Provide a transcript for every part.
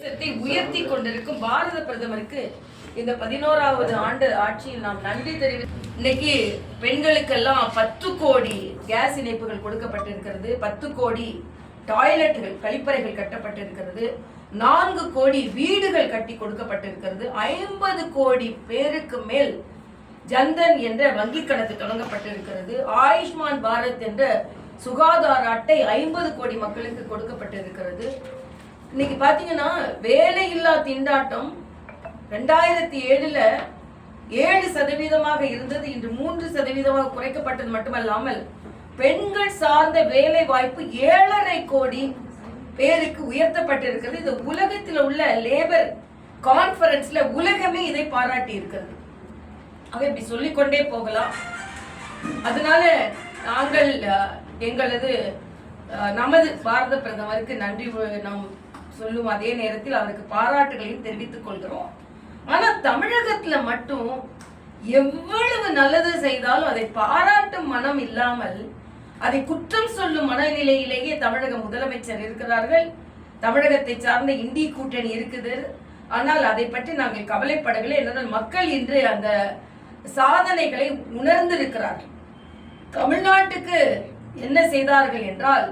தமிழகத்தை உயர்த்தி கொண்டிருக்கும் பாரத பிரதமருக்கு இந்த 11வது ஆண்டு ஆட்சியில் நாம் நன்றி தெரிவித்து இன்னைக்கு பெண்களுக்கெல்லாம் 10 கோடி கேஸ் இணைப்புகள் கொடுக்கப்பட்டிருக்கிறது, 10 கோடி டாய்லெட்டுகள் கழிப்பறைகள் கட்டப்பட்டிருக்கிறது, 4 கோடி வீடுகள் கட்டி கொடுக்கப்பட்டிருக்கிறது, 50 கோடி பேருக்கு மேல் ஜன்தன் என்ற வங்கி கணக்கு தொடங்கப்பட்டிருக்கிறது, ஆயுஷ்மான் பாரத் என்ற சுகாதார அட்டை 50 கோடி மக்களுக்கு கொடுக்கப்பட்டிருக்கிறது. இன்னைக்கு பாத்தீங்கன்னா வேலையில்லா திண்டாட்டம் 2007ல் 7% இருந்தது, இன்று 3% குறைக்கப்பட்டது மட்டுமல்லாமல் பெண்கள் சார்ந்த வேலை வாய்ப்பு 7.5 கோடி பேருக்கு உயர்த்தப்பட்டிருக்கிறது. இது உலகத்தில் உள்ள லேபர் கான்ஃபரன்ஸ்ல உலகமே இதை பாராட்டி இருக்கிறது. ஆக இப்படி சொல்லிக்கொண்டே போகலாம். அதனால நாங்கள் எங்களது நமது பாரத பிரதமருக்கு நன்றி நாம் சொல்லும் அதே நேரத்தில் அவருக்கு பாராட்டுகளையும் தெரிவித்துக் கொள்கிறோம். ஆனா தமிழகத்துல மட்டும் எவ்வளவு நல்லது செய்தாலும் அதை பாராட்டும் மனம் இல்லாமல் அதை குற்றம் சொல்லும் மனநிலையிலேயே தமிழக முதலமைச்சர் இருக்கிறார்கள். தமிழகத்தை சார்ந்த இந்தி கூட்டணி இருக்குது. ஆனால் அதை பற்றி நாங்கள் கவலைப்படவில்லை. என்றால் மக்கள் இன்று அந்த சாதனைகளை உணர்ந்திருக்கிறார்கள். தமிழ்நாட்டுக்கு என்ன செய்தார்கள் என்றால்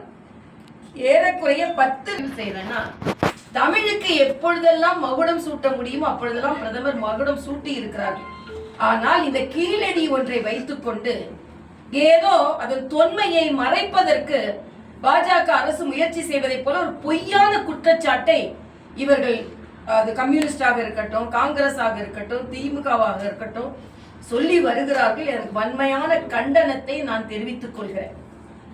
ஏறக்குறைய 10 செய்யறேன்னா தமிழுக்கு எப்பொழுதெல்லாம் மகுடம் சூட்ட முடியுமோ அப்பொழுதெல்லாம் பிரதமர் மகுடம் சூட்டி இருக்கிறார்கள். ஆனால் இந்த கீழடி ஒன்றை வைத்துக்கொண்டு ஏதோ அதன் தொன்மையை மறைப்பதற்கு பாஜக அரசு முயற்சி செய்வதை போல ஒரு பொய்யான குற்றச்சாட்டை இவர்கள், அது கம்யூனிஸ்டாக இருக்கட்டும், காங்கிரஸாக இருக்கட்டும், திமுகவாக இருக்கட்டும் சொல்லி வருகிறார்கள். எனக்கு வன்மையான கண்டனத்தை நான் தெரிவித்துக் கொள்கிறேன்.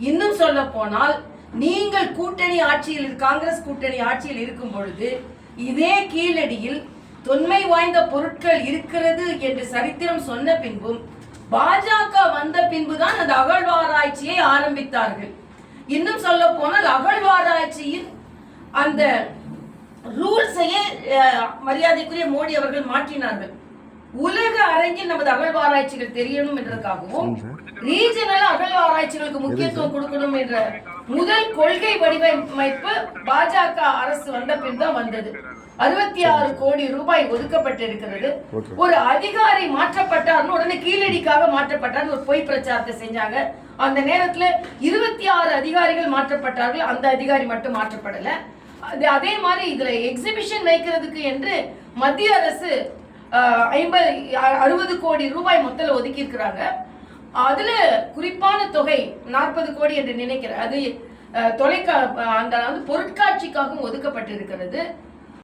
இன்னும் சொல்ல போனால் நீங்கள் கூட்டணி ஆட்சியில், காங்கிரஸ் கூட்டணி ஆட்சியில் இருக்கும் பொழுது இதே கீழடியில் தொன்மை வாய்ந்த பொருட்கள் இருக்கிறது என்று சரித்திரம் சொன்ன பின்பும் பாஜக வந்த பின்புதான் அந்த அகழ்வாராய்ச்சியை ஆரம்பித்தார்கள். இன்னும் சொல்ல போனால் அகழ்வாராய்ச்சியின் அந்த ரூல்ஸையே மரியாதைக்குரிய மோடி அவர்கள் மாற்றினார்கள். உலக அரங்கில் நமது அகழ்வாராய்ச்சிகள் தெரியணும் என்றதுக்காகவும் ரீஜனல் அகழ்வாராய்ச்சிகளுக்கு முக்கியத்துவம் கொடுக்கணும் என்ற முதல் கொள்கை வடிவமைப்பு பாஜக அரசு வந்த பின் தான் வந்தது. 66 கோடி ரூபாய் ஒதுக்கப்பட்டிருக்கிறது. ஒரு அதிகாரி மாற்றப்பட்டார்னு உடனே கீழடிக்காக மாற்றப்பட்டார் ஒரு பொய் பிரச்சாரத்தை செஞ்சாங்க. அந்த நேரத்துல 26 அதிகாரிகள் மாற்றப்பட்டார்கள், அந்த அதிகாரி மட்டும் மாற்றப்படல. அதே மாதிரி இதுல எக்ஸிபிஷன் வைக்கிறதுக்கு என்று மத்திய அரசு 60 கோடி ரூபாய் மொத்தம் ஒதுக்கி இருக்கிறாங்க. அதுல குறிப்பான தொகை 40 கோடி என்று நினைக்கிறேன். அது அந்த பொருட்காட்சிக்காகவும் ஒதுக்கப்பட்டிருக்கிறது.